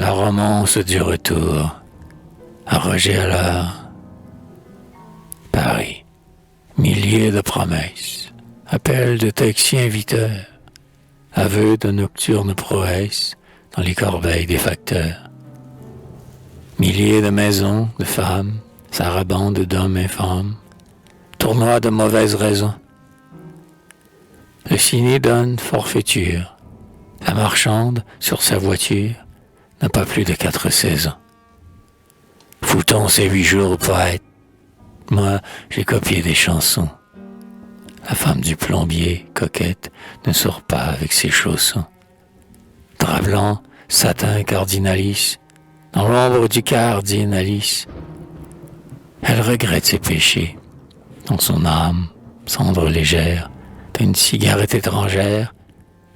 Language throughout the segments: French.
La romance du retour. À Roger Allard. Paris. Milliers de promesses. Appels de taxi inviteurs. Aveux de nocturnes prouesses dans les corbeilles des facteurs. Milliers de maisons, de femmes, sarabande d'hommes infâmes. Tournois de mauvaises raisons. Le ciné donne forfaiture. La marchande, sur sa voiture, n'a pas plus de 4 saisons. Foutons ces 8 jours au poète. Moi, j'ai copié des chansons. La femme du plombier, coquette, ne sort pas avec ses chaussons. Drap blanc, satin cardinalis, dans l'ombre du cardinalis. Elle regrette ses péchés. Dans son âme, cendre légère, d'une cigarette étrangère,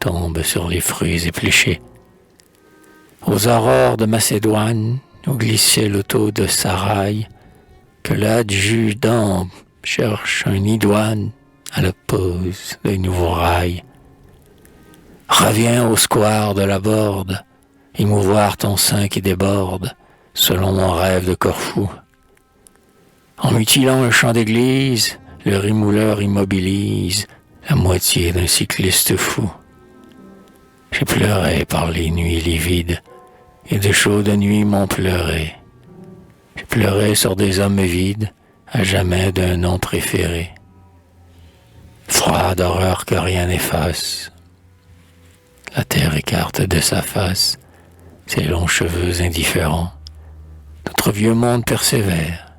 tombe sur les fruits épluchés. Aux aurores de Macédoine, où glissait l'auto de Sarail, que l'adjudant cherche un idoine à la pose des nouveaux rails. Reviens au square de la Borde, émouvoir ton sein qui déborde, selon mon rêve de Corfou. En mutilant un champ d'église, le rémouleur immobilise la moitié d'un cycliste fou. J'ai pleuré par les nuits livides, et de chaudes nuits m'ont pleuré. J'ai pleuré sur des hommes vides, à jamais d'un nom préféré. Froide horreur que rien n'efface. La terre écarte de sa face ses longs cheveux indifférents. Notre vieux monde persévère.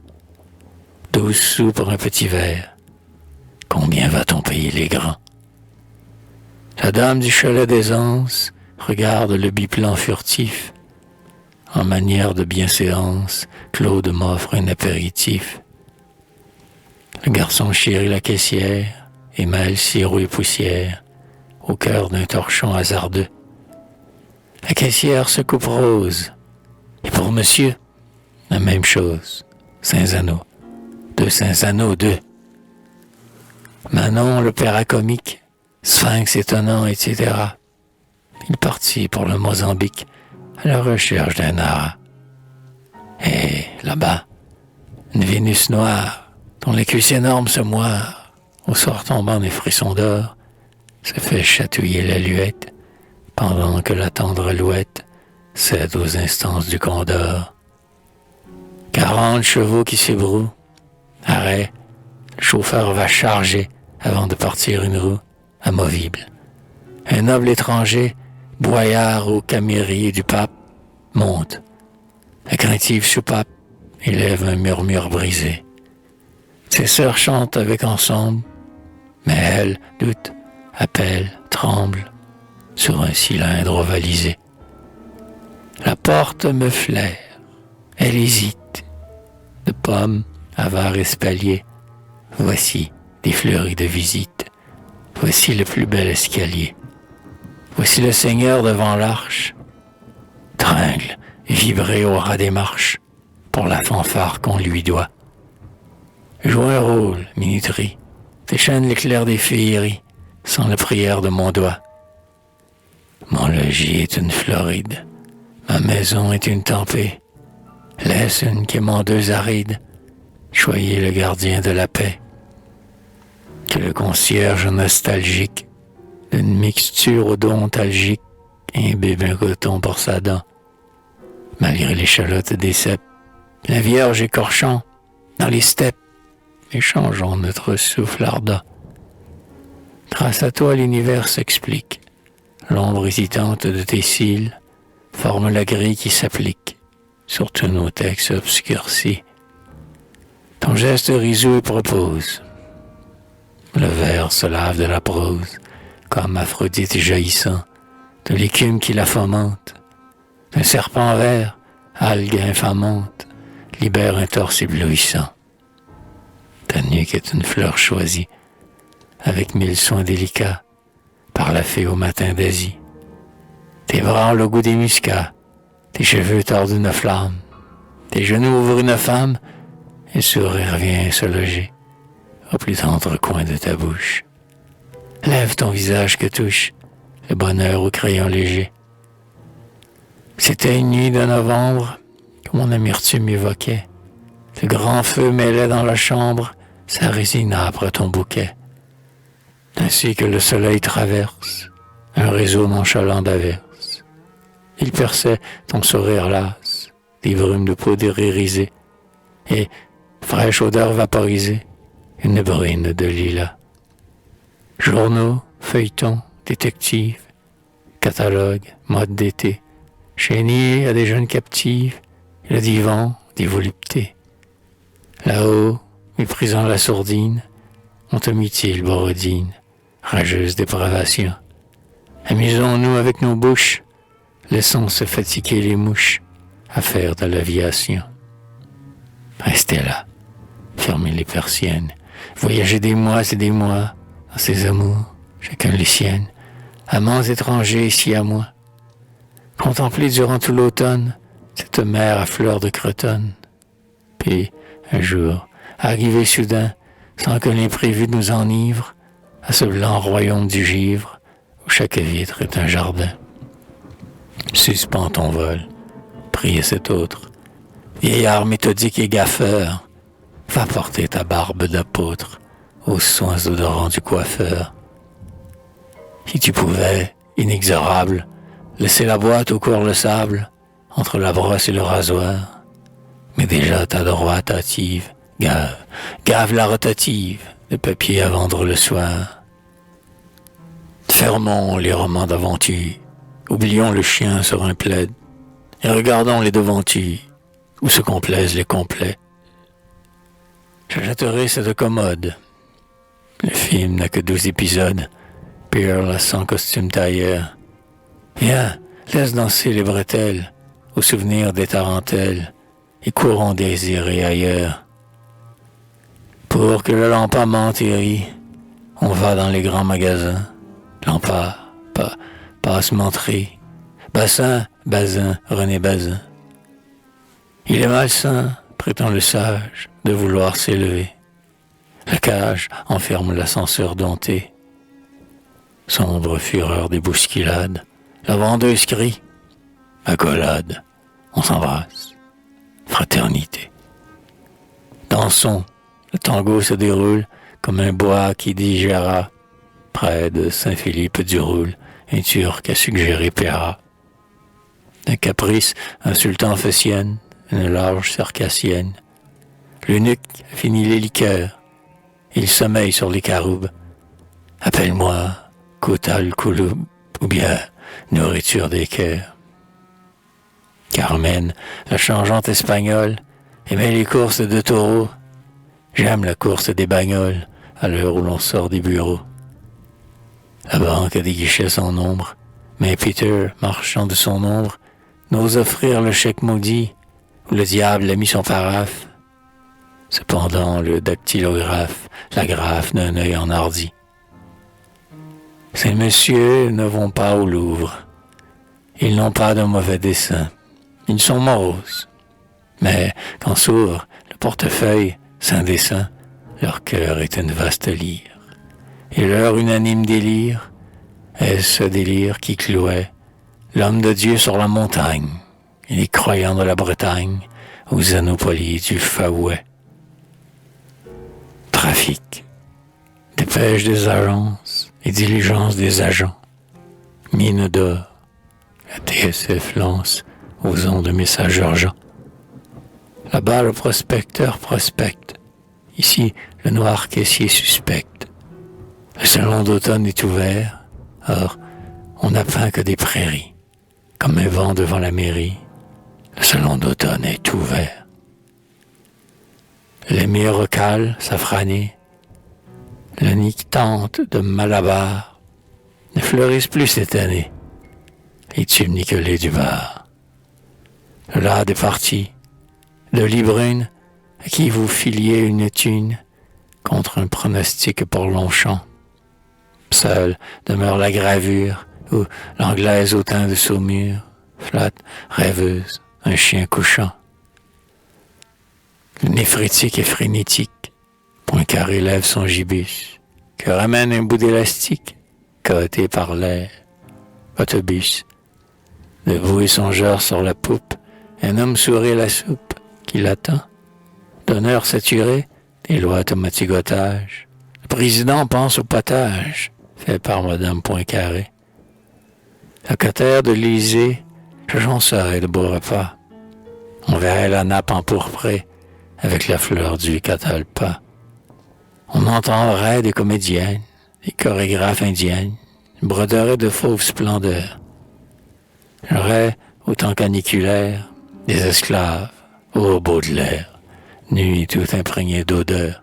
12 sous pour un petit verre. Combien va-t-on payer les grands? La dame du chalet d'aisance regarde le biplan furtif. En manière de bienséance, Claude m'offre un apéritif. Le garçon chérit la caissière et mêle sirop et poussière au cœur d'un torchon hasardeux. La caissière se coupe rose. Et pour monsieur, la même chose. Saint-Zano. 2 Saint-Zano, 2. Manon, le paracomique, sphinx étonnant, etc. Il partit pour le Mozambique à la recherche d'un art. Et là-bas, une Vénus noire, dont les cuisses énormes se moirent, au soir tombant des frissons d'or, se fait chatouiller la luette, pendant que la tendre alouette cède aux instances du condor. 40 chevaux qui s'ébrouent. Arrêt, le chauffeur va charger avant de partir une roue amovible. Un noble étranger, boyard au camérier du pape, monte. La craintive soupape élève un murmure brisé. Ses sœurs chantent avec ensemble, mais elle doute, appelle, tremble, sur un cylindre ovalisé. La porte me flaire, elle hésite. De pommes, avare espalier, voici des fleuris de visite. Voici le plus bel escalier. Voici le Seigneur devant l'arche. Tringle, vibrer au ras des marches, pour la fanfare qu'on lui doit. Joue un rôle, minuterie, déchaîne l'éclair des féeries, sans la prière de mon doigt. Mon logis est une Floride, ma maison est une tempête. Laisse une quémandeuse aride, choyez le gardien de la paix. Que le concierge nostalgique d'une mixture odontalgique imbibe un coton pour sa dent. Malgré l'échalote des cèpes, la Vierge écorchant dans les steppes, échangeons notre souffle ardent. Grâce à toi, l'univers s'explique. L'ombre hésitante de tes cils forme la grille qui s'applique sur tous nos textes obscurcis. Ton geste riseux propose. Le vers se lave de la prose, comme Aphrodite jaillissant de l'écume qui la fomente. D'un serpent vert, algue infamante, libère un torse éblouissant. Ta nuque est une fleur choisie, avec 1000 soins délicats, par la fée au matin d'Asie. Tes bras ont le goût des muscats, tes cheveux tordent une flamme, tes genoux ouvrent une femme, et le sourire vient se loger au plus tendre coin de ta bouche. Lève ton visage que touche le bonheur au crayon léger. C'était une nuit de novembre que mon amertume m'évoquait. Le grand feu mêlait dans la chambre sa résine après ton bouquet. Ainsi que le soleil traverse un réseau nonchalant d'averses. Il perçait ton sourire las, des brumes de poudre irisée, et, fraîche odeur vaporisée, une bruine de lilas. Journaux, feuilletons, détectives, catalogues, modes d'été, chéniers à des jeunes captives, et le divan des voluptés. Là-haut, méprisant la sourdine, on te mutile borodine, rageuse dépravation. Amusons-nous avec nos bouches, laissons se fatiguer les mouches à faire de l'aviation. Restez là, fermez les persiennes, voyagez des mois et des mois dans ces amours, chacun les siennes, amants étrangers ici à moi. Contemplez durant tout l'automne cette mer à fleurs de cretonne. Puis, un jour, arrivé soudain, sans que l'imprévu nous enivre, à ce blanc royaume du givre, où chaque vitre est un jardin. Suspends ton vol, priez cet autre. Vieillard méthodique et gaffeur, va porter ta barbe d'apôtre aux soins odorants du coiffeur. Si tu pouvais, inexorable, laisser la boîte où court le sable, entre la brosse et le rasoir, mais déjà ta droite hâtive, gave la rotative, de papier à vendre le soir. Fermons les romans d'aventure, oublions le chien sur un plaid, et regardons les devantures, où se complaisent les complets. J'achèterai cette commode. Le film n'a que 12 épisodes, Pearl sans costume tailleur. Viens, laisse danser les bretelles, au souvenir des tarentelles, et courons désirer ailleurs. Pour que le lampard m'enterrit, on va dans les grands magasins. Lampard, passe-menterie, bassin, Bazin, René Bazin. Il est malsain, prétend le sage, de vouloir s'élever. La cage enferme l'ascenseur dompté. Sombre fureur des bousculades, la vendeuse crie. Accolade, on s'embrasse. Fraternité. Dansons, le tango se déroule comme un bois qui digéra. Près de Saint-Philippe du Roule, un Turc a suggéré Péra. D'un caprice, un sultan phœcienne, une large circassienne. L'eunuque a fini les liqueurs. Il sommeille sur les caroubes. Appelle-moi Kotal Kouloub, ou bien nourriture des cœurs. Carmen, la changeante espagnole, aimait les courses de taureaux. J'aime la course des bagnoles, à l'heure où l'on sort des bureaux. La banque a des guichets sans nombre, mais Peter, marchand de son ombre, n'ose offrir le chèque maudit, où le diable a mis son paraphe. Cependant, le dactylographe l'agrafe d'un œil enhardi. Ces messieurs ne vont pas au Louvre. Ils n'ont pas de mauvais dessein. Ils sont moroses. Mais quand s'ouvre le portefeuille, sans dessin, leur cœur est une vaste lyre. Et leur unanime délire est ce délire qui clouait l'homme de Dieu sur la montagne et les croyants de la Bretagne aux anopolies du Faouet. Trafic, dépêche des agences et diligence des agents, mine d'or, la TSF lance aux ondes de messages urgents. Là-bas, le prospecteur prospecte, ici, le noir caissier suspecte. Le salon d'automne est ouvert, or, on n'a peint que des prairies, comme un vent devant la mairie. Le salon d'automne est ouvert. L'émir recale, safrané, le nictante de Malabar ne fleurissent plus cette année, les tubes niquelés du bar. Le lard est parti, de lit brune, à qui vous filiez une thune contre un pronostic pour Longchamp. Seule demeure la gravure où l'anglaise au teint de saumure flatte, rêveuse, un chien couchant. Le néphrétique est frénétique, Poincaré élève son gibus, que ramène un bout d'élastique, coté par l'air. Autobus, Debout et songeur sur la poupe, un homme sourit à la soupe qui l'attend. D'honneur saturé, des lois automatigotage. Le président pense au potage, fait par Madame Poincaré. Locataire de l'Élysée, j'agencerai de beaux repas. On verrait la nappe empourprée avec la fleur du catalpa. On entendrait des comédiennes, des chorégraphes indiennes, broderaient de fauves splendeurs. J'aurais, autant caniculaire, des esclaves, ô Baudelaire, nuit tout imprégnée d'odeur.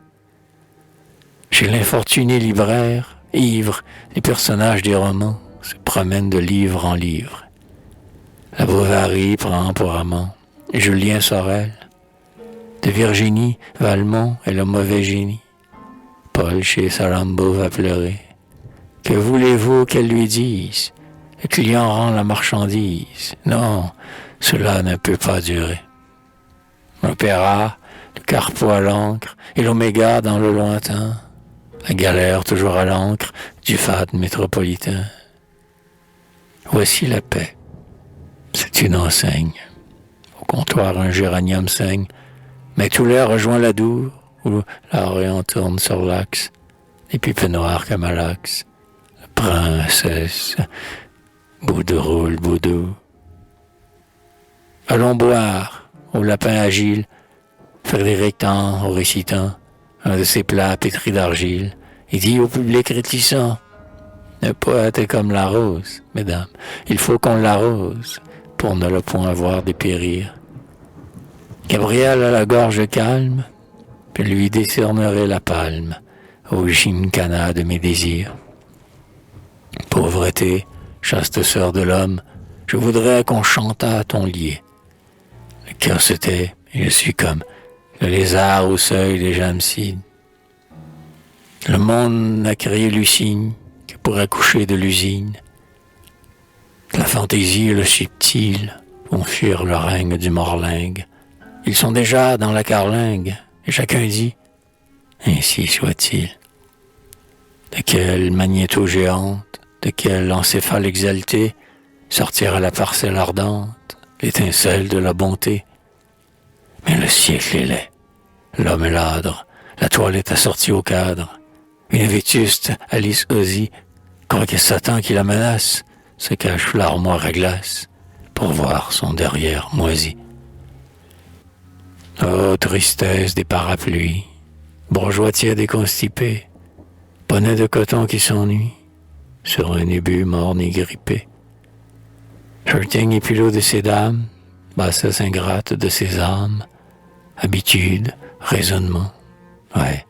Chez l'infortuné libraire, ivre, les personnages des romans se promènent de livre en livre. La Bovary prend pour amant Julien Sorel. De Virginie, Valmont est le mauvais génie. Paul chez Salammbô va pleurer. Que voulez-vous qu'elle lui dise? Le client rend la marchandise. Non, cela ne peut pas durer. L'opéra, le carpeau à l'encre et l'oméga dans le lointain. La galère toujours à l'encre du fat métropolitain. Voici la paix. C'est une enseigne. Au comptoir, un géranium saigne. Mais tout l'air rejoint la Dour, où l'Orient tourne sur l'axe. Les pipes noires comme à l'axe. Princesse, bout de roule, boudou. Allons boire, au lapin agile, Frédéric tend au récitant, un de ses plats pétris d'argile, et dit au public réticent, le poète est comme la rose, mesdames, il faut qu'on l'arrose, pour ne le point voir dépérir. Gabriel a la gorge calme, je lui décernerai la palme, au gymkhana de mes désirs. Pauvreté, chaste sœur de l'homme, je voudrais qu'on chantât à ton lier. Le cœur se tait, et je suis comme le lézard au seuil des Jamsides. Le monde n'a créé Lucine que pour accoucher de l'usine. La fantaisie et le subtil vont fuir le règne du morlingue. Ils sont déjà dans la carlingue, et chacun dit, ainsi soit-il. De quelle magnéto géante, de quel encéphale exalté sortira la parcelle ardente, l'étincelle de la bonté. Mais le siècle est laid, l'homme est ladre, la toilette assortie au cadre. Une vétuste Alice Ozzy croit que Satan qui la menace se cache sous l'armoire à glace pour voir son derrière moisi. Oh, tristesse des parapluies, bourgeois tiède et constipé, bonnet de coton qui s'ennuie, sur un ébu morne et grippé. Shirting et pilot de ses dames, bassesse ingrate de ses âmes, habitude, raisonnement, ouais,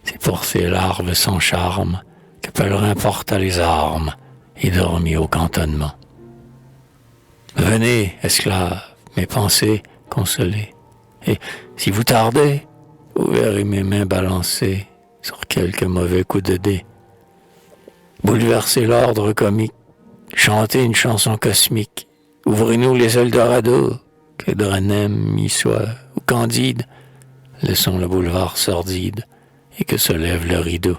c'est pour ces larves sans charme que Pèlerin porta les armes et dormit au cantonnement. Venez, esclaves, mes pensées consolées, et si vous tardez, vous verrez mes mains balancées sur quelques mauvais coups de dés. Bouleversez l'ordre comique, chantez une chanson cosmique, ouvrez-nous les Eldorado, que Dranem y soit, ou Candide, laissons le boulevard sordide, et que se lève le rideau.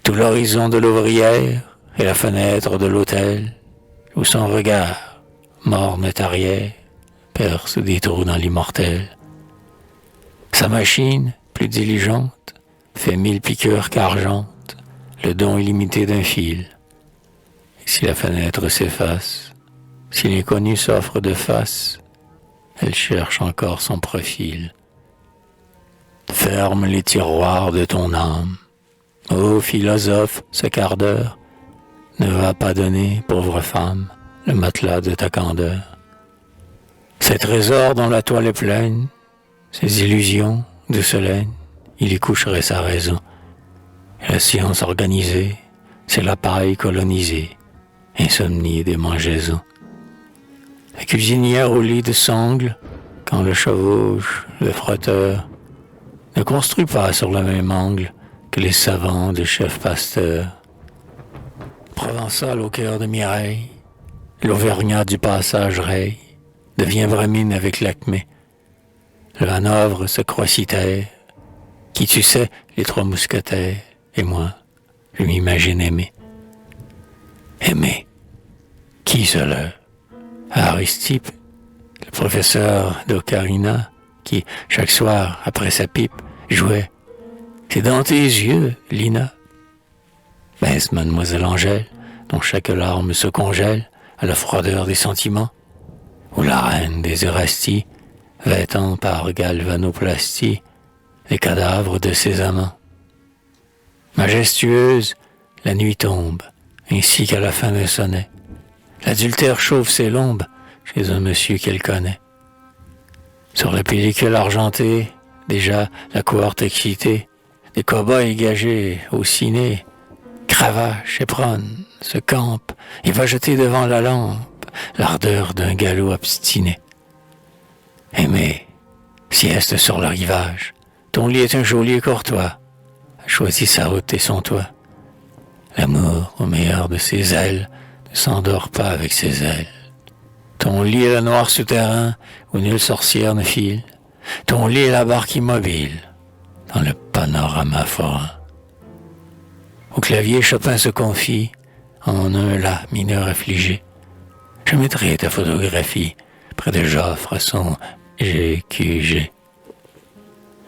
Tout l'horizon de l'ouvrière, et la fenêtre de l'hôtel, où son regard, morne et arrière, perce des trous dans l'immortel. Sa machine, plus diligente, fait 1000 piqûres qu'argente, le don illimité d'un fil. Et si la fenêtre s'efface, si l'inconnu s'offre de face, elle cherche encore son profil. Ferme les tiroirs de ton âme. Ô philosophe, ce quart d'heure ne va pas donner, pauvre femme, le matelas de ta candeur. Ces trésors dont la toile est pleine, ces illusions de soleil, il y coucherait sa raison. Et la science organisée, c'est la paille colonisée, insomnie des mangeaisons. La cuisinière au lit de sangle, quand le chevauche, le frotteur, ne construit pas sur le même angle que les savants de chef pasteur. Provençal au cœur de Mireille, l'Auvergnat du passage raye, devient Bramine avec l'acmé. Le Hanovre se croit citerre, qui tu sais, les trois mousquetaires, et moi, je m'imagine aimer. Aimer, qui cela? à Aristippe, le professeur d'ocarina, qui, chaque soir, après sa pipe, jouait « C'est dans tes yeux, Lina ». Est-ce mademoiselle Angèle, dont chaque larme se congèle à la froideur des sentiments, ou la reine des Eurasties, vêtant par galvanoplastie les cadavres de ses amants. Majestueuse, la nuit tombe, ainsi qu'à la fin d'un sonnet. L'adultère chauffe ses lombes chez un monsieur qu'elle connaît. Sur la pellicule argentée, déjà la cohorte excitée, des cow-boys gagés au ciné, cravache, éperonne, se campe et va jeter devant la lampe l'ardeur d'un galop obstiné. Aimé, sieste sur le rivage, ton lit est un geôlier courtois, a choisi sa route et son toit. L'amour, au meilleur de ses ailes, ne s'endort pas avec ses ailes. Ton lit est le noir souterrain où nulle sorcière ne file. Ton lit est la barque immobile dans le panorama forain. Au clavier, Chopin se confie en un la mineur affligé. Je mettrai ta photographie près de Joffre à son GQG.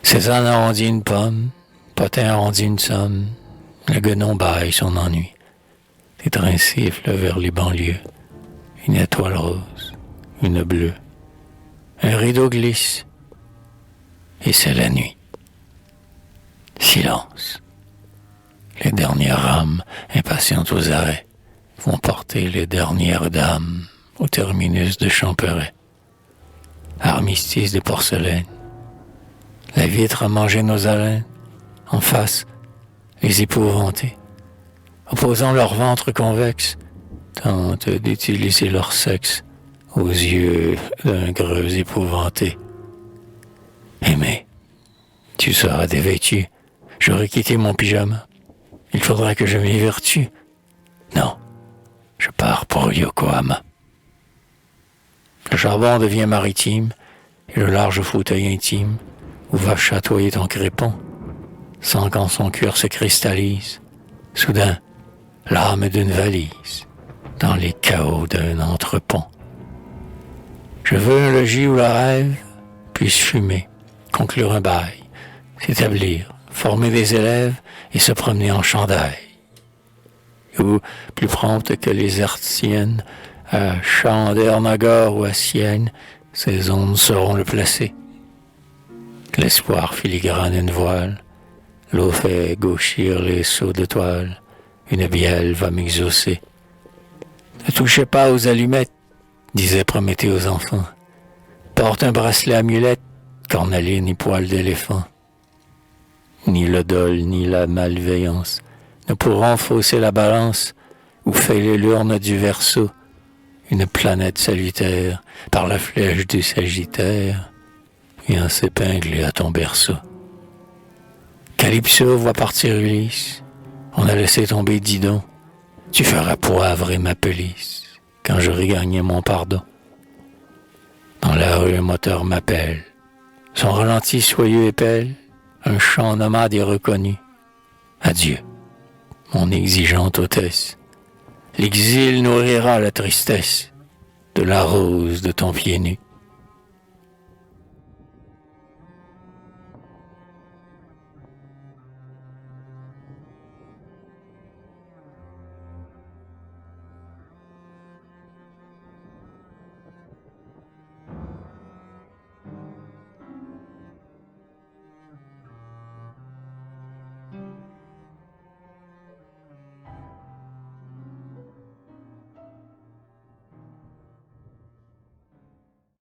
Cézanne arrondit une pomme, Potin arrondit une somme, le guenon bâille son ennui. Des trains sifflent vers les banlieues, une étoile rose, une bleue. Un rideau glisse, et c'est la nuit. Silence. Les dernières rames, impatientes aux arrêts, vont porter les dernières dames au terminus de Champeret. Armistice de porcelaine. La vitre a mangé nos haleines. En face, les épouvantés, opposant leur ventre convexe, tentent d'utiliser leur sexe aux yeux d'un greux épouvanté. Aimé, tu seras dévêtu. J'aurais quitté mon pyjama. Il faudra que je m'évertue. Non, je pars pour Yokohama. Le charbon devient maritime et le large fauteuil intime où va chatoyer ton crépon, sans quand son cœur se cristallise. Soudain, l'âme d'une valise dans les chaos d'un entrepont. Je veux un logis où le rêve puisse fumer, conclure un bail, s'établir, former des élèves et se promener en chandail. Ou, plus prompte que les hertziennes, à Chandernagor ou à Sienne, ces ondes seront le placé. L'espoir filigrane une voile, l'eau fait gauchir les seaux de toile, une bielle va m'exaucer. Ne touchez pas aux allumettes, disait Prométhée aux enfants. Porte un bracelet amulette, cornaline ni poil d'éléphant. Ni le dol, ni la malveillance ne pourront fausser la balance ou fêler l'urne du Verseau, une planète salutaire par la flèche du Sagittaire, vient s'épingler à ton berceau. Calypso voit partir Ulysse, on a laissé tomber Didon, tu feras poivre et ma pelisse quand j'aurai gagné mon pardon. Dans la rue, un moteur m'appelle, son ralenti soyeux épelle, un chant nomade est reconnu. Adieu, mon exigeante hôtesse, l'exil nourrira la tristesse de la rose de ton pied nu.